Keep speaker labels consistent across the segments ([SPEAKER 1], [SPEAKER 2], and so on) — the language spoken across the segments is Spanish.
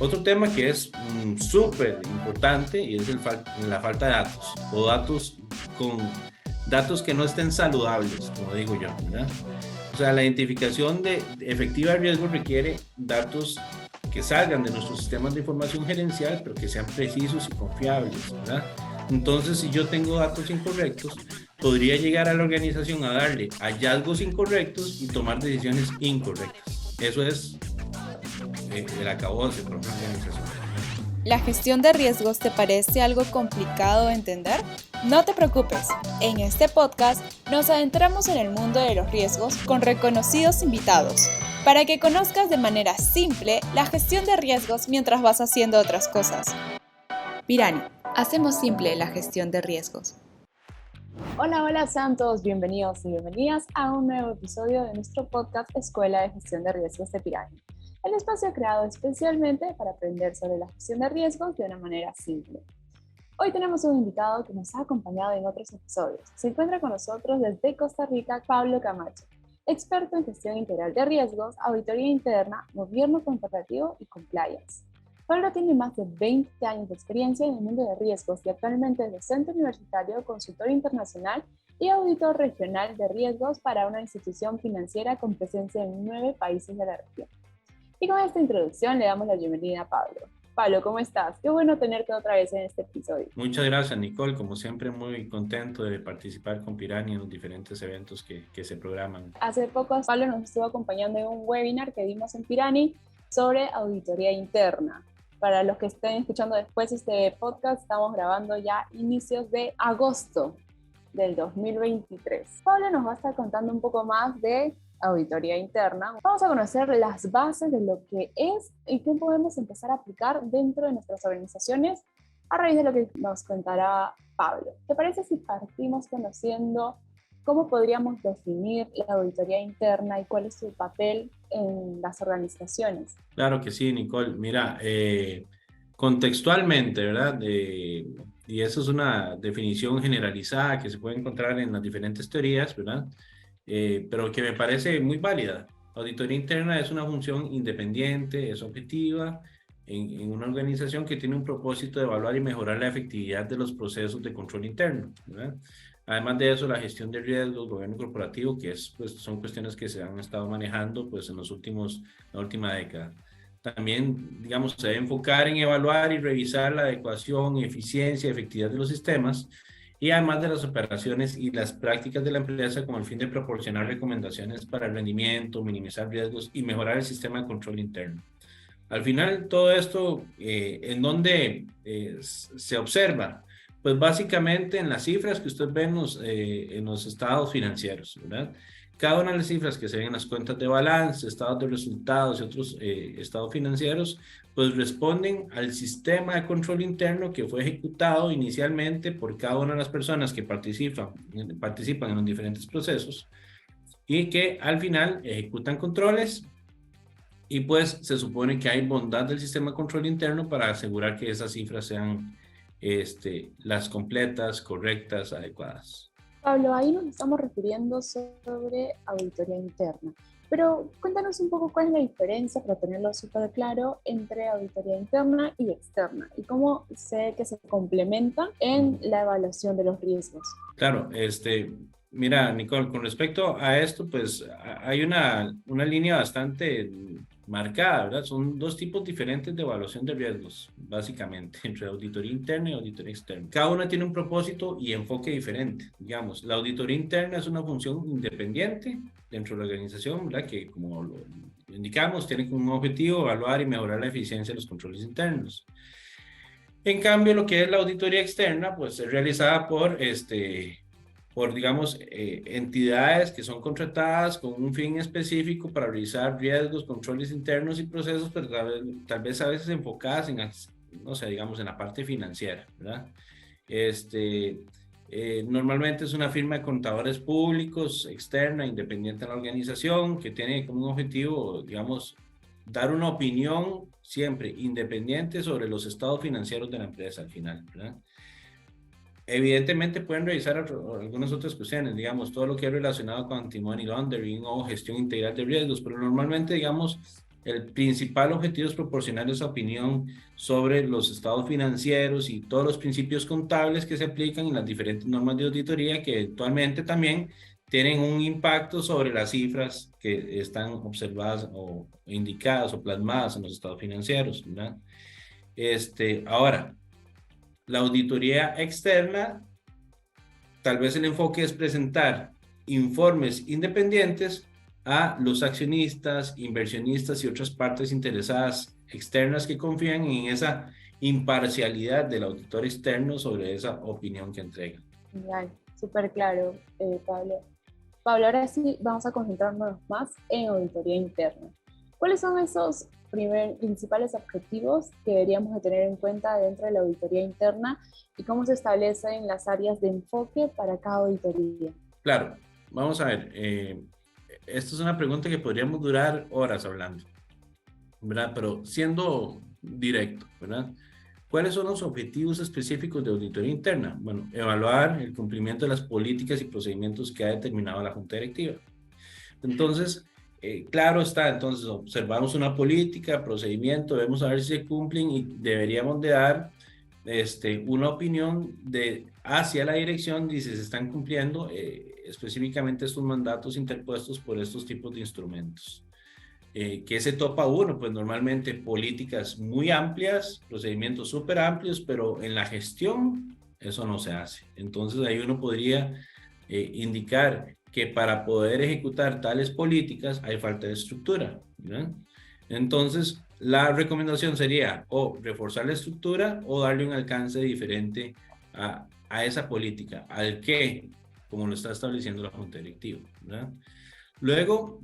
[SPEAKER 1] Otro tema que es súper importante y es la falta de datos o datos que no estén saludables, como digo yo, ¿verdad? O sea, la identificación de efectiva de riesgo requiere datos que salgan de nuestros sistemas de información gerencial, pero que sean precisos y confiables, ¿verdad? Entonces, si yo tengo datos incorrectos, podría llegar a la organización a darle hallazgos incorrectos y tomar decisiones incorrectas. Eso es el acabose para una organización.
[SPEAKER 2] ¿La gestión de riesgos te parece algo complicado de entender? No te preocupes, en este podcast nos adentramos en el mundo de los riesgos con reconocidos invitados, para que conozcas de manera simple la gestión de riesgos mientras vas haciendo otras cosas. Pirani, hacemos simple la gestión de riesgos.
[SPEAKER 3] Hola, sean todos bienvenidos y bienvenidas a un nuevo episodio de nuestro podcast Escuela de Gestión de Riesgos de Pirani. El espacio creado especialmente para aprender sobre la gestión de riesgos de una manera simple. Hoy tenemos un invitado que nos ha acompañado en otros episodios. Se encuentra con nosotros desde Costa Rica, Pablo Camacho, experto en gestión integral de riesgos, auditoría interna, gobierno corporativo y compliance. Pablo tiene más de 20 años de experiencia en el mundo de riesgos y actualmente es docente universitario, consultor internacional y auditor regional de riesgos para una institución financiera con presencia en 9 países de la región. Y con esta introducción le damos la bienvenida a Pablo. Pablo, ¿cómo estás? Qué bueno tenerte otra vez en este episodio.
[SPEAKER 1] Muchas gracias, Nicole. Como siempre, muy contento de participar con Pirani en los diferentes eventos que se programan.
[SPEAKER 3] Hace poco, Pablo nos estuvo acompañando en un webinar que dimos en Pirani sobre auditoría interna. Para los que estén escuchando después este podcast, estamos grabando ya inicios de agosto del 2023. Pablo nos va a estar contando un poco más de auditoría interna. Vamos a conocer las bases de lo que es y qué podemos empezar a aplicar dentro de nuestras organizaciones a raíz de lo que nos contará Pablo. ¿Te parece si partimos conociendo cómo podríamos definir la auditoría interna y cuál es su papel en las organizaciones?
[SPEAKER 1] Claro que sí, Nicole. Mira, contextualmente, ¿verdad? Y eso es una definición generalizada que se puede encontrar en las diferentes teorías, ¿verdad? Pero que me parece muy válida. Auditoría interna es una función independiente, es objetiva en una organización que tiene un propósito de evaluar y mejorar la efectividad de los procesos de control interno, ¿verdad? Además de eso, la gestión de riesgos, gobierno corporativo, que pues, son cuestiones que se han estado manejando pues, en la última década. También, digamos, se debe enfocar en evaluar y revisar la adecuación, eficiencia y efectividad de los sistemas, y además de las operaciones y las prácticas de la empresa con el fin de proporcionar recomendaciones para el rendimiento, minimizar riesgos y mejorar el sistema de control interno. Al final, todo esto, ¿en dónde se observa? Pues básicamente en las cifras que usted ve en los estados financieros, ¿verdad? Cada una de las cifras que se ven en las cuentas de balance, estados de resultados y otros estados financieros, pues responden al sistema de control interno que fue ejecutado inicialmente por cada una de las personas que participan en los diferentes procesos y que al final ejecutan controles y pues se supone que hay bondad del sistema de control interno para asegurar que esas cifras sean las completas, correctas, adecuadas.
[SPEAKER 3] Pablo, ahí nos estamos refiriendo sobre auditoría interna, pero cuéntanos un poco cuál es la diferencia, para tenerlo súper claro, entre auditoría interna y externa y cómo sé que se complementan en la evaluación de los riesgos.
[SPEAKER 1] Claro, mira, Nicole, con respecto a esto, pues hay una línea bastante marcada, ¿verdad? Son dos tipos diferentes de evaluación de riesgos, básicamente, entre auditoría interna y auditoría externa. Cada una tiene un propósito y enfoque diferente, digamos. La auditoría interna es una función independiente dentro de la organización, ¿verdad? Que como lo indicamos, tiene como objetivo evaluar y mejorar la eficiencia de los controles internos. En cambio, lo que es la auditoría externa, pues es realizada por digamos, entidades que son contratadas con un fin específico para realizar riesgos, controles internos y procesos, pero tal vez a veces enfocadas en, no sé, digamos, en la parte financiera, ¿verdad? Normalmente es una firma de contadores públicos, externa, independiente de la organización, que tiene como un objetivo, digamos, dar una opinión siempre independiente sobre los estados financieros de la empresa al final, ¿verdad? Evidentemente pueden revisar algunas otras cuestiones, digamos, todo lo que es relacionado con anti-money laundering o gestión integral de riesgos, pero normalmente, digamos, el principal objetivo es proporcionar esa opinión sobre los estados financieros y todos los principios contables que se aplican en las diferentes normas de auditoría que eventualmente también tienen un impacto sobre las cifras que están observadas o indicadas o plasmadas en los estados financieros, ¿verdad? Ahora, la auditoría externa, tal vez el enfoque es presentar informes independientes a los accionistas, inversionistas y otras partes interesadas externas que confían en esa imparcialidad del auditor externo sobre esa opinión que entrega.
[SPEAKER 3] Genial, súper claro, Pablo. Pablo, ahora sí vamos a concentrarnos más en auditoría interna. ¿Cuáles son esos principales objetivos que deberíamos de tener en cuenta dentro de la auditoría interna y cómo se establecen las áreas de enfoque para cada auditoría?
[SPEAKER 1] Claro, vamos a ver. Esta es una pregunta que podríamos durar horas hablando, ¿verdad? Pero siendo directo, ¿verdad? ¿Cuáles son los objetivos específicos de auditoría interna? Bueno, evaluar el cumplimiento de las políticas y procedimientos que ha determinado la Junta Directiva. Entonces, claro está, entonces observamos una política, procedimiento, debemos saber si se cumplen y deberíamos de dar una opinión hacia la dirección de si se están cumpliendo específicamente estos mandatos interpuestos por estos tipos de instrumentos. ¿Qué se topa uno? Pues normalmente políticas muy amplias, procedimientos súper amplios, pero en la gestión eso no se hace. Entonces ahí uno podría indicar que para poder ejecutar tales políticas hay falta de estructura, ¿no? Entonces la recomendación sería o reforzar la estructura o darle un alcance diferente a esa política, al qué, como lo está estableciendo la Junta Directiva, ¿verdad? Luego,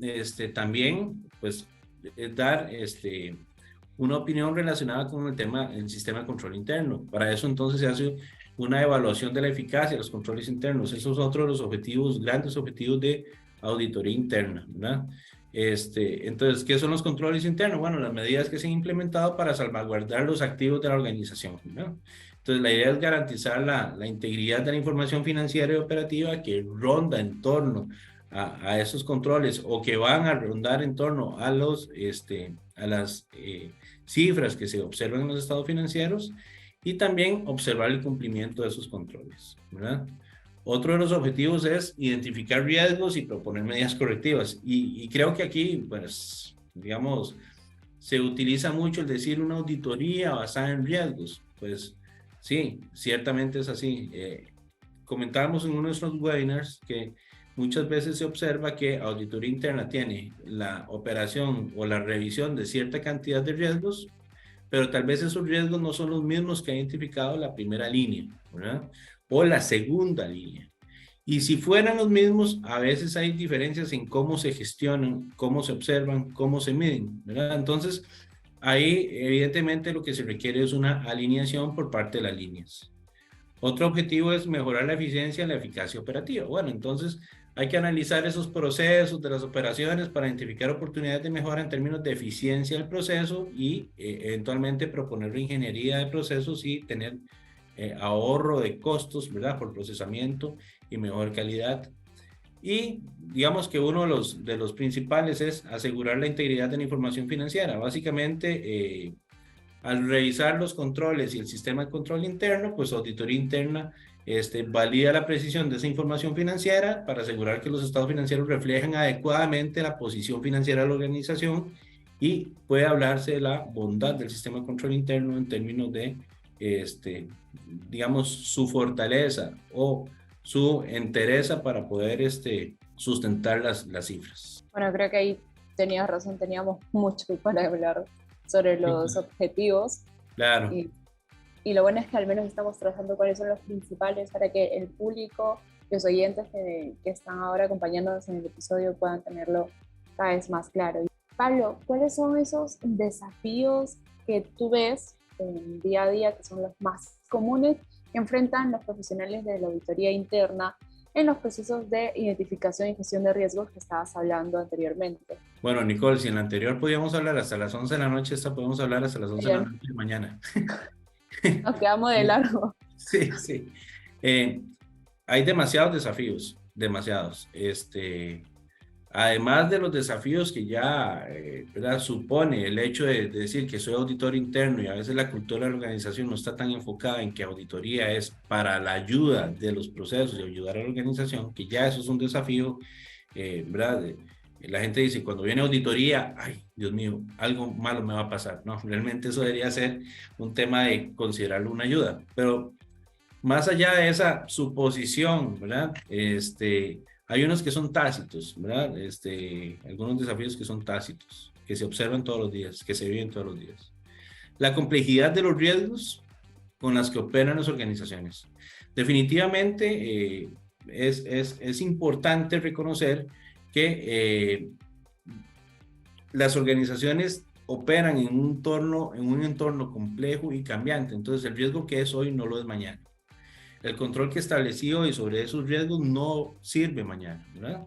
[SPEAKER 1] también, pues, dar una opinión relacionada con el tema del sistema de control interno. Para eso, entonces, se hace una evaluación de la eficacia de los controles internos. Esos son otros de los objetivos, grandes objetivos de auditoría interna, ¿verdad? Entonces, ¿qué son los controles internos? Bueno, las medidas que se han implementado para salvaguardar los activos de la organización, ¿no? Entonces, la idea es garantizar la integridad de la información financiera y operativa que ronda en torno a esos controles o que van a rondar en torno a las cifras que se observan en los estados financieros y también observar el cumplimiento de esos controles, ¿verdad? Otro de los objetivos es identificar riesgos y proponer medidas correctivas y creo que aquí, pues, digamos, se utiliza mucho el decir una auditoría basada en riesgos. Pues sí, ciertamente es así. Comentábamos en uno de nuestros webinars que muchas veces se observa que auditoría interna tiene la operación o la revisión de cierta cantidad de riesgos, pero tal vez esos riesgos no son los mismos que ha identificado la primera línea, ¿verdad? O la segunda línea. Y si fueran los mismos, a veces hay diferencias en cómo se gestionan, cómo se observan, cómo se miden, ¿verdad? Entonces, ahí evidentemente lo que se requiere es una alineación por parte de las líneas. Otro objetivo es mejorar la eficiencia y la eficacia operativa. Bueno, entonces hay que analizar esos procesos de las operaciones para identificar oportunidades de mejora en términos de eficiencia del proceso y eventualmente proponer ingeniería de procesos y tener ahorro de costos, ¿verdad? Por procesamiento y mejor calidad. Y digamos que uno de los principales es asegurar la integridad de la información financiera. Básicamente, al revisar los controles y el sistema de control interno, pues auditoría interna valida la precisión de esa información financiera para asegurar que los estados financieros reflejan adecuadamente la posición financiera de la organización y puede hablarse de la bondad del sistema de control interno en términos de, digamos, su fortaleza o su entereza para poder sustentar las cifras.
[SPEAKER 3] Bueno, creo que ahí tenías razón, teníamos mucho para hablar sobre los objetivos.
[SPEAKER 1] Claro.
[SPEAKER 3] Y lo bueno es que al menos estamos trazando cuáles son los principales para que el público, los oyentes que están ahora acompañándonos en el episodio puedan tenerlo cada vez más claro. Pablo, ¿cuáles son esos desafíos que tú ves en el día a día que son los más comunes que enfrentan los profesionales de la auditoría interna en los procesos de identificación y gestión de riesgos que estabas hablando anteriormente?
[SPEAKER 1] Bueno, Nicole, si en la anterior podíamos hablar hasta las 11 de la noche, esta podemos hablar hasta las 11 de la noche de mañana.
[SPEAKER 3] Nos quedamos de largo.
[SPEAKER 1] Sí, sí. Hay demasiados desafíos, demasiados. además de los desafíos que ya ¿verdad? Supone el hecho de decir que soy auditor interno y a veces la cultura de la organización no está tan enfocada en que auditoría es para la ayuda de los procesos y ayudar a la organización, que ya eso es un desafío, ¿verdad? La gente dice, cuando viene auditoría, ay, Dios mío, algo malo me va a pasar. No, realmente eso debería ser un tema de considerarlo una ayuda. Pero más allá de esa suposición, ¿verdad? Hay unos que son tácitos, ¿verdad? Algunos desafíos que son tácitos, que se observan todos los días, que se viven todos los días. La complejidad de los riesgos con las que operan las organizaciones. Definitivamente es importante reconocer que las organizaciones operan en un entorno complejo y cambiante. Entonces, el riesgo que es hoy no lo es mañana. El control que establecí hoy sobre esos riesgos no sirve mañana, ¿verdad?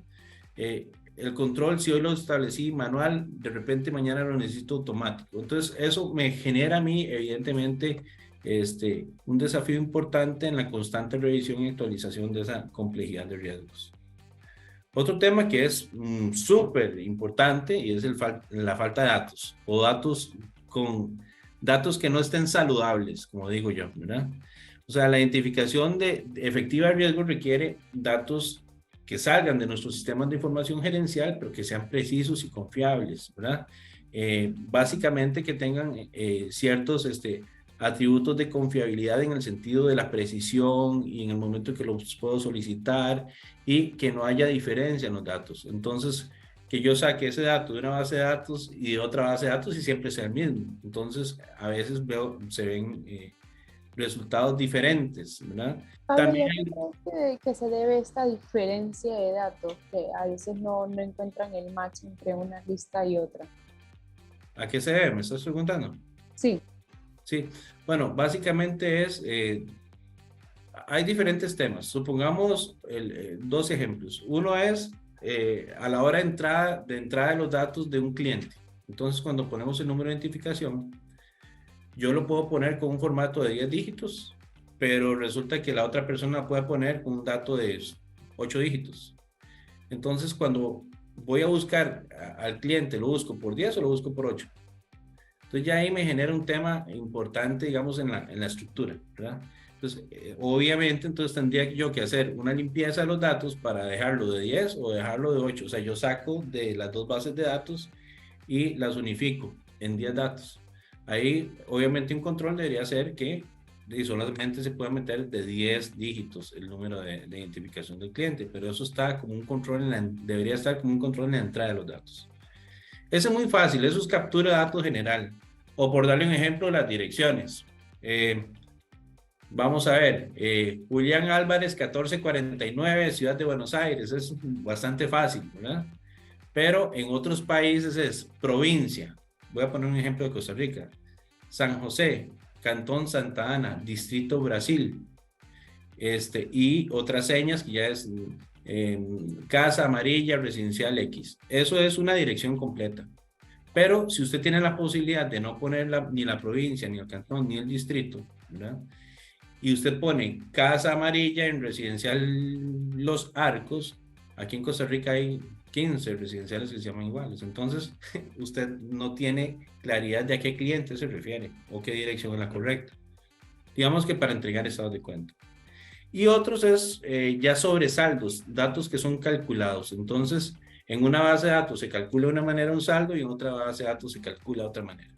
[SPEAKER 1] El control, si hoy lo establecí manual, de repente mañana lo necesito automático. Entonces, eso me genera a mí, evidentemente, un desafío importante en la constante revisión y actualización de esa complejidad de riesgos. Otro tema que es súper importante y es la falta de datos o datos que no estén saludables, como digo yo, ¿verdad? O sea, la identificación efectiva de riesgo requiere datos que salgan de nuestros sistemas de información gerencial, pero que sean precisos y confiables, ¿verdad? Básicamente que tengan ciertos atributos de confiabilidad en el sentido de la precisión y en el momento que los puedo solicitar y que no haya diferencia en los datos. Entonces, que yo saque ese dato de una base de datos y de otra base de datos y siempre sea el mismo. Entonces, a veces se ven resultados diferentes, ¿verdad?
[SPEAKER 3] Pablo,
[SPEAKER 1] También
[SPEAKER 3] ¿y a qué crees que se debe esta diferencia de datos? Que a veces no encuentran el match entre una lista y otra.
[SPEAKER 1] ¿A qué se debe? ¿Me estás preguntando?
[SPEAKER 3] Sí.
[SPEAKER 1] Sí, bueno, básicamente hay diferentes temas. Supongamos dos ejemplos. Uno es a la hora de entrada de los datos de un cliente. Entonces, cuando ponemos el número de identificación, yo lo puedo poner con un formato de 10 dígitos, pero resulta que la otra persona puede poner un dato de 8 dígitos. Entonces, cuando voy a buscar al cliente, ¿lo busco por 10 o lo busco por 8? Entonces ya ahí me genera un tema importante, digamos, en la estructura, ¿verdad? Entonces, obviamente, entonces tendría yo que hacer una limpieza de los datos para dejarlo de 10 o dejarlo de 8. O sea, yo saco de las dos bases de datos y las unifico en 10 datos. Ahí, obviamente, un control debería ser que solamente se puede meter de 10 dígitos el número de identificación del cliente, pero eso está como un control, debería estar como un control en la entrada de los datos. Eso es muy fácil, eso es captura de datos general. O por darle un ejemplo, las direcciones. Vamos a ver, Julián Álvarez, 1449, Ciudad de Buenos Aires, es bastante fácil, ¿verdad? Pero en otros países es provincia. Voy a poner un ejemplo de Costa Rica. San José, Cantón Santa Ana, Distrito Brasil. Y otras señas que ya es Casa Amarilla Residencial X. Eso es una dirección completa. Pero si usted tiene la posibilidad de no poner ni la provincia, ni el cantón, ni el distrito, ¿verdad? Y usted pone Casa Amarilla en Residencial Los Arcos, aquí en Costa Rica hay 15 residenciales que se llaman iguales. Entonces, usted no tiene claridad de a qué cliente se refiere o qué dirección es la correcta. Digamos que para entregar estados de cuenta. Y otros es ya sobresaldos, datos que son calculados. Entonces, en una base de datos se calcula de una manera un saldo y en otra base de datos se calcula de otra manera.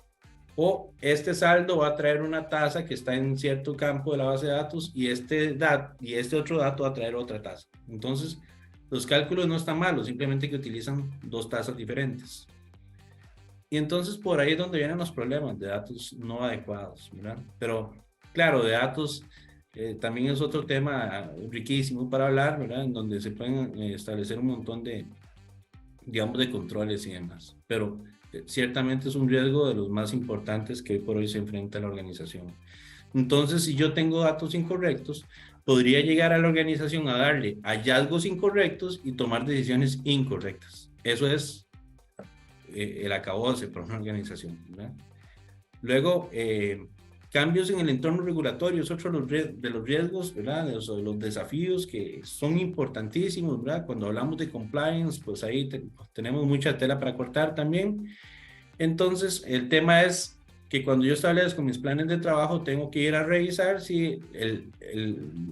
[SPEAKER 1] O este saldo va a traer una tasa que está en cierto campo de la base de datos y este otro dato va a traer otra tasa. Entonces, los cálculos no están malos, simplemente que utilizan dos tasas diferentes. Y entonces por ahí es donde vienen los problemas de datos no adecuados, ¿verdad? Pero claro, de datos también es otro tema riquísimo para hablar, ¿verdad? En donde se pueden establecer un montón de, digamos, de controles y demás. Pero ciertamente es un riesgo de los más importantes que hoy por hoy se enfrenta a la organización. Entonces, si yo tengo datos incorrectos, podría llegar a la organización a darle hallazgos incorrectos y tomar decisiones incorrectas. Eso es el acabose para una organización, ¿verdad? Luego, cambios en el entorno regulatorio es otro de los riesgos, ¿verdad? De los desafíos que son importantísimos, ¿verdad? Cuando hablamos de compliance, pues ahí tenemos mucha tela para cortar también. Entonces, el tema es que cuando yo establezco mis planes de trabajo, tengo que ir a revisar si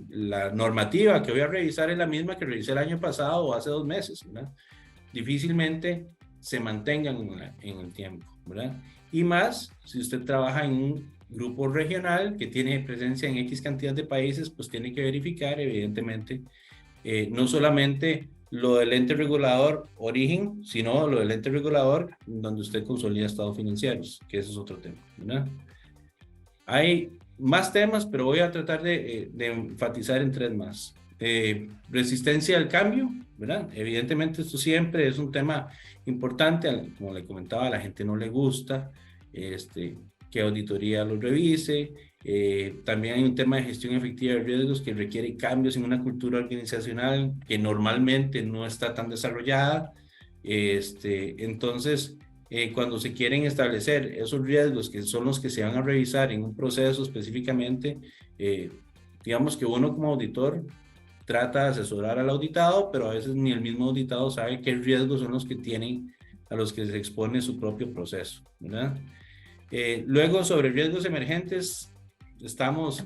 [SPEAKER 1] la normativa que voy a revisar es la misma que revisé el año pasado o hace 2 meses, ¿verdad? Difícilmente se mantengan en el tiempo, ¿verdad? Y más, si usted trabaja en un grupo regional que tiene presencia en X cantidad de países, pues tiene que verificar, evidentemente, no solamente lo del ente regulador origen, sino lo del ente regulador donde usted consolida estados financieros, que ese es otro tema, ¿verdad? Hay más temas, pero voy a tratar de enfatizar en 3 más. Resistencia al cambio, ¿verdad? Evidentemente esto siempre es un tema importante, como le comentaba, a la gente no le gusta que auditoría lo revise. También hay un tema de gestión efectiva de riesgos que requiere cambios en una cultura organizacional que normalmente no está tan desarrollada. Entonces, cuando se quieren establecer esos riesgos que son los que se van a revisar en un proceso específicamente, digamos que uno como auditor trata de asesorar al auditado, pero a veces ni el mismo auditado sabe qué riesgos son los que tienen a los que se expone su propio proceso, ¿verdad? Luego, sobre riesgos emergentes, estamos,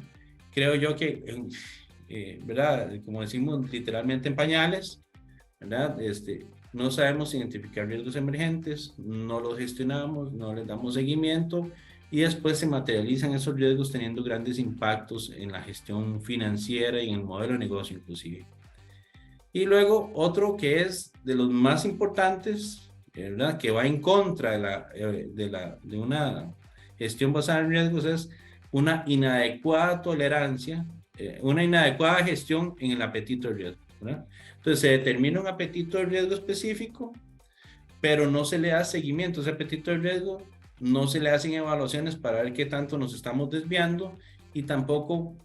[SPEAKER 1] creo yo que, ¿verdad? Como decimos, literalmente en pañales, ¿verdad? No sabemos identificar riesgos emergentes, no los gestionamos, no les damos seguimiento y después se materializan esos riesgos teniendo grandes impactos en la gestión financiera y en el modelo de negocio inclusive. Y luego otro que es de los más importantes, ¿verdad? Que va en contra de una gestión basada en riesgos es una inadecuada tolerancia, una inadecuada gestión en el apetito de riesgo, ¿verdad? Entonces se determina un apetito de riesgo específico, pero no se le da seguimiento a ese apetito de riesgo, no se le hacen evaluaciones para ver qué tanto nos estamos desviando y tampoco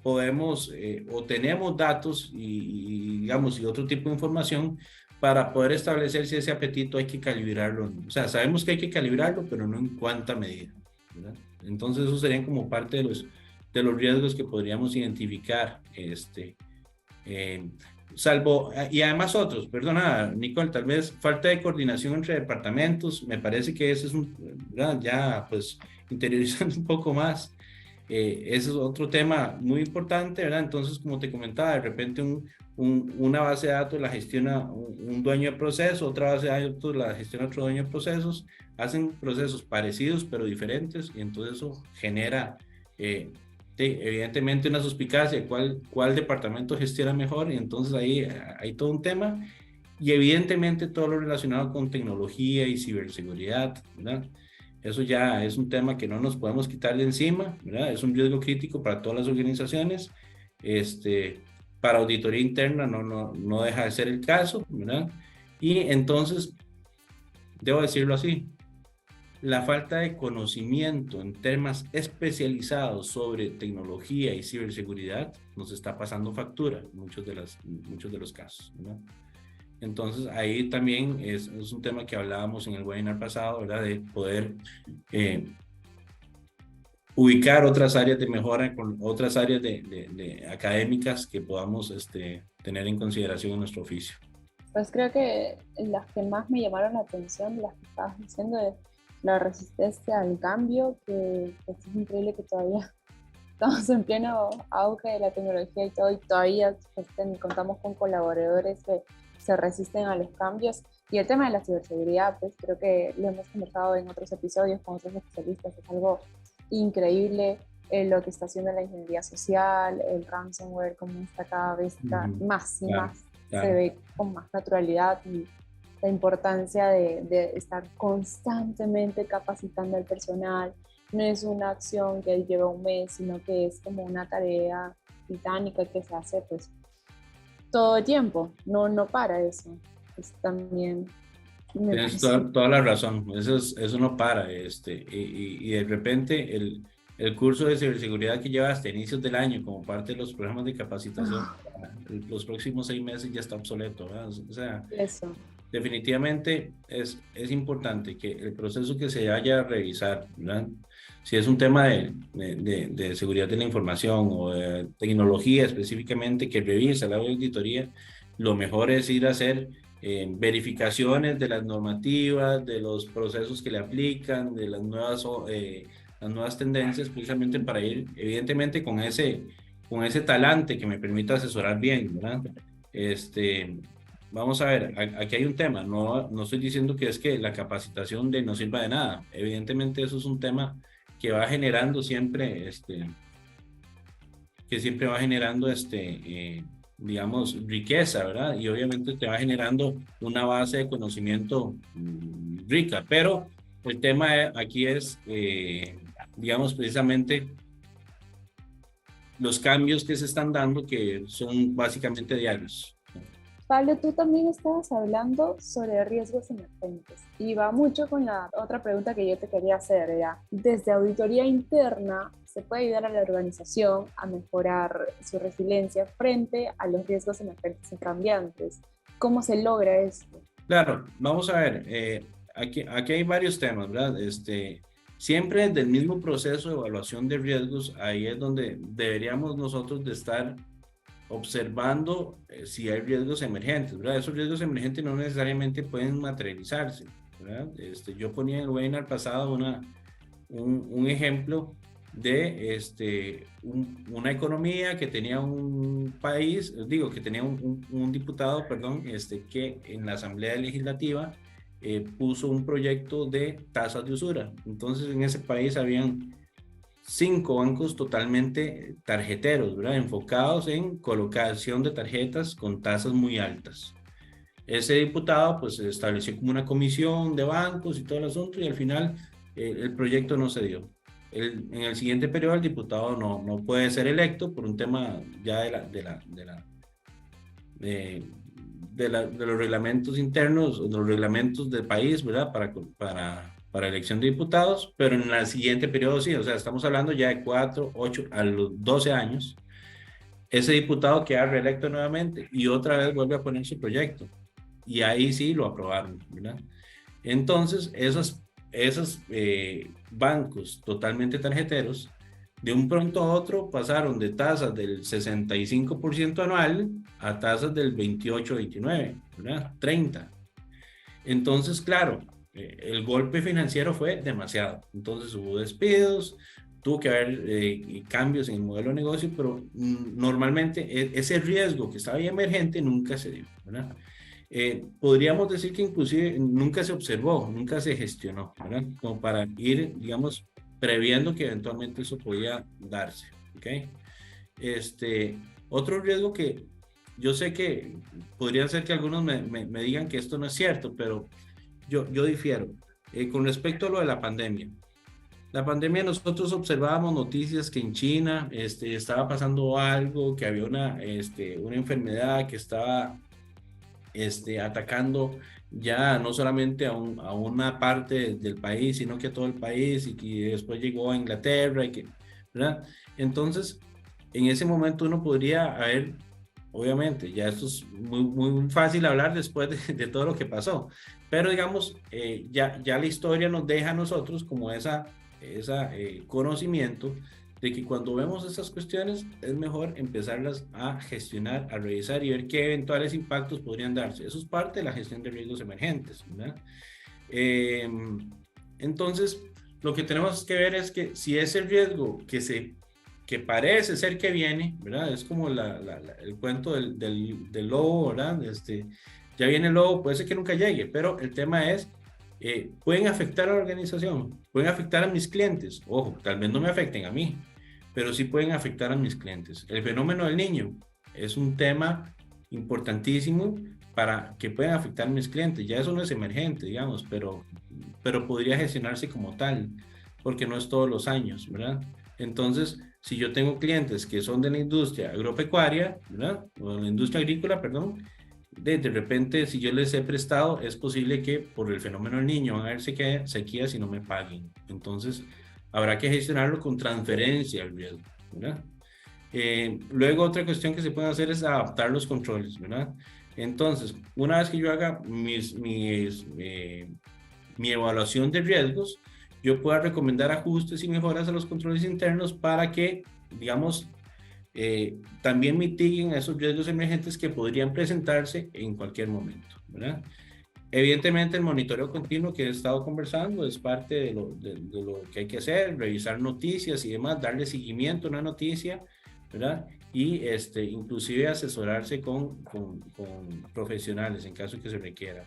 [SPEAKER 1] podemos o tenemos datos digamos, y otro tipo de información para poder establecer si ese apetito hay que calibrarlo. O sea, sabemos que hay que calibrarlo, pero no en cuánta medida, ¿verdad? Entonces, esos serían como parte de los riesgos que podríamos identificar, salvo, y además otros, perdona, Nicole, tal vez falta de coordinación entre departamentos, me parece que ese es ¿verdad? Ya, pues, interiorizando un poco más. Ese es otro tema muy importante, ¿verdad? Entonces, como te comentaba, de repente una base de datos la gestiona un dueño de proceso, otra base de datos la gestiona otro dueño de procesos, hacen procesos parecidos pero diferentes y entonces eso genera evidentemente una suspicacia de cuál departamento gestiona mejor y entonces ahí hay todo un tema y evidentemente todo lo relacionado con tecnología y ciberseguridad, ¿verdad? Eso ya es un tema que no nos podemos quitar de encima, ¿verdad? Es un riesgo crítico para todas las organizaciones. Para auditoría interna no deja de ser el caso, ¿verdad? Y entonces, debo decirlo así, la falta de conocimiento en temas especializados sobre tecnología y ciberseguridad nos está pasando factura en muchos de los casos, ¿verdad? Entonces, ahí también es un tema que hablábamos en el webinar pasado, ¿verdad? De poder ubicar otras áreas de mejora con otras áreas de académicas que podamos tener en consideración en nuestro oficio.
[SPEAKER 3] Pues creo que las que más me llamaron la atención, las que estabas diciendo, de la resistencia al cambio, que es increíble que todavía estamos en pleno auge de la tecnología y todo, y todavía contamos con colaboradores que se resisten a los cambios. Y el tema de la ciberseguridad, pues creo que lo hemos conversado en otros episodios con otros especialistas, es algo increíble lo que está haciendo la ingeniería social, el ransomware, como está cada vez más y más, se ve con más naturalidad, y la importancia de estar constantemente capacitando al personal. No es una acción que lleva un mes, sino que es como una tarea titánica que se hace pues todo el tiempo, no para eso. Es también...
[SPEAKER 1] Tienes toda la razón, eso no para, y de repente el curso de ciberseguridad que lleva hasta inicios del año como parte de los programas de capacitación, los próximos 6 meses ya está obsoleto, ¿verdad? O sea,
[SPEAKER 3] eso.
[SPEAKER 1] definitivamente es importante que el proceso que se vaya a revisar, ¿verdad? Si es un tema de seguridad de la información o de tecnología específicamente que revisa la auditoría, lo mejor es ir a hacer verificaciones de las normativas, de los procesos que le aplican, de las nuevas tendencias, precisamente para ir, evidentemente, con ese talante que me permita asesorar bien, ¿verdad? Vamos a ver, aquí hay un tema, no estoy diciendo que es que la capacitación no sirva de nada, evidentemente eso es un tema que va generando siempre, que siempre va generando, digamos, riqueza, ¿verdad? Y obviamente te va generando una base de conocimiento rica, pero el tema aquí es, digamos, precisamente los cambios que se están dando, que son básicamente diarios.
[SPEAKER 3] Pablo, tú también estabas hablando sobre riesgos emergentes y va mucho con la otra pregunta que yo te quería hacer, era, desde auditoría interna, ¿se puede ayudar a la organización a mejorar su resiliencia frente a los riesgos emergentes y cambiantes? ¿Cómo se logra esto?
[SPEAKER 1] Claro, vamos a ver, aquí hay varios temas, ¿verdad? Siempre del mismo proceso de evaluación de riesgos, ahí es donde deberíamos nosotros de estar observando si hay riesgos emergentes, ¿verdad? Esos riesgos emergentes no necesariamente pueden materializarse, ¿verdad? Yo ponía en el webinar pasado un ejemplo de una economía que tenía un país, digo, que tenía un diputado, perdón, que en la Asamblea Legislativa puso un proyecto de tasas de usura. Entonces, en ese país habían 5 bancos totalmente tarjeteros, ¿verdad? Enfocados en colocación de tarjetas con tasas muy altas. Ese diputado pues estableció como una comisión de bancos y todo el asunto y al final el proyecto no se dio. En el siguiente periodo el diputado no puede ser electo por un tema ya de los reglamentos internos, de los reglamentos del país, ¿verdad? Para elección de diputados, pero en el siguiente periodo sí, o sea, estamos hablando ya de 4, 8, a los 12 años, ese diputado queda reelecto nuevamente y otra vez vuelve a poner su proyecto. Y ahí sí lo aprobaron, ¿verdad? Entonces, esos bancos totalmente tarjeteros, de un pronto a otro pasaron de tasas del 65% anual a tasas del 28, 29, ¿verdad? 30. Entonces, claro, el golpe financiero fue demasiado. Entonces hubo despidos, tuvo que haber cambios en el modelo de negocio, pero normalmente ese riesgo que estaba ahí emergente nunca se dio, ¿verdad? Podríamos decir que inclusive nunca se observó, nunca se gestionó, ¿verdad? Como para ir, digamos, previendo que eventualmente eso podía darse, ¿ok? Otro riesgo que yo sé que podría ser que algunos me digan que esto no es cierto, pero yo difiero. Con respecto a lo de la pandemia. La pandemia nosotros observábamos noticias que en China estaba pasando algo, que había una enfermedad que estaba atacando ya no solamente a una parte del país, sino que a todo el país y que después llegó a Inglaterra y que, ¿verdad? Entonces, en ese momento uno podría haber, obviamente, ya esto es muy fácil hablar después de todo lo que pasó, pero digamos, ya la historia nos deja a nosotros como esa conocimiento de que cuando vemos estas cuestiones es mejor empezarlas a gestionar, a revisar y ver qué eventuales impactos podrían darse. Eso es parte de la gestión de riesgos emergentes, ¿verdad? Entonces, lo que tenemos que ver es que si ese riesgo que parece ser que viene, ¿verdad? Es como el cuento del lobo, ¿verdad? Ya viene el lobo, puede ser que nunca llegue, pero el tema es pueden afectar a la organización, pueden afectar a mis clientes. Ojo, tal vez no me afecten a mí, pero sí pueden afectar a mis clientes. El fenómeno del niño es un tema importantísimo para que puedan afectar a mis clientes. Ya eso no es emergente, digamos, pero podría gestionarse como tal, porque no es todos los años, ¿verdad? Entonces, si yo tengo clientes que son de la industria agropecuaria, ¿verdad? O de la industria agrícola, perdón, de repente, si yo les he prestado, es posible que por el fenómeno del niño van a haber sequías y no me paguen. Entonces, habrá que gestionarlo con transferencia al riesgo, ¿verdad? Luego, otra cuestión que se puede hacer es adaptar los controles, ¿verdad? Entonces, una vez que yo haga mi evaluación de riesgos, yo pueda recomendar ajustes y mejoras a los controles internos para que, digamos, también mitiguen esos riesgos emergentes que podrían presentarse en cualquier momento, ¿verdad? Evidentemente, el monitoreo continuo que he estado conversando es parte de lo que hay que hacer, revisar noticias y demás, darle seguimiento a una noticia, ¿verdad? Y inclusive asesorarse con profesionales en caso que se requiera.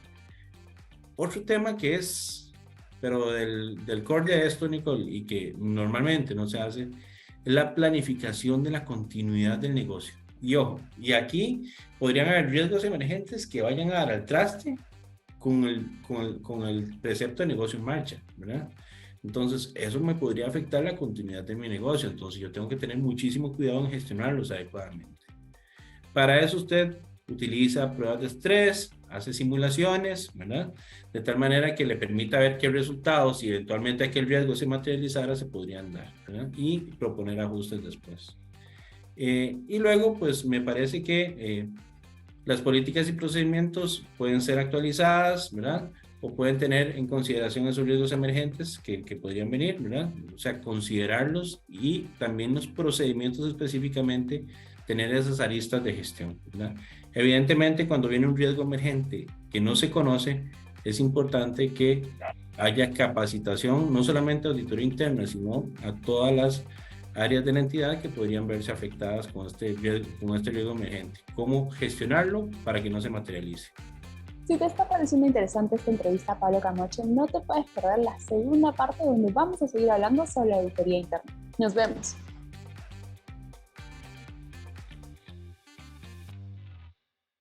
[SPEAKER 1] Otro tema que es, pero del core de esto, Nicole, y que normalmente no se hace, es la planificación de la continuidad del negocio. Y ojo, y aquí podrían haber riesgos emergentes que vayan a dar al traste con el precepto de negocio en marcha, ¿verdad? Entonces, eso me podría afectar la continuidad de mi negocio. Entonces, yo tengo que tener muchísimo cuidado en gestionarlos adecuadamente. Para eso usted utiliza pruebas de estrés, hace simulaciones, ¿verdad? De tal manera que le permita ver qué resultados, si eventualmente aquel riesgo se materializara, se podrían dar, ¿verdad? Y proponer ajustes después. Y luego, pues me parece que las políticas y procedimientos pueden ser actualizadas, ¿verdad? O pueden tener en consideración esos riesgos emergentes que podrían venir, ¿verdad? O sea, considerarlos y también los procedimientos específicamente, tener esas aristas de gestión, ¿verdad? Evidentemente, cuando viene un riesgo emergente que no se conoce, es importante que haya capacitación, no solamente a auditoría interna, sino a todas las áreas de la entidad que podrían verse afectadas con este riesgo emergente. ¿Cómo gestionarlo para que no se materialice?
[SPEAKER 3] Si te está pareciendo interesante esta entrevista a Pablo Camacho, no te puedes perder la segunda parte donde vamos a seguir hablando sobre la auditoría interna. Nos vemos.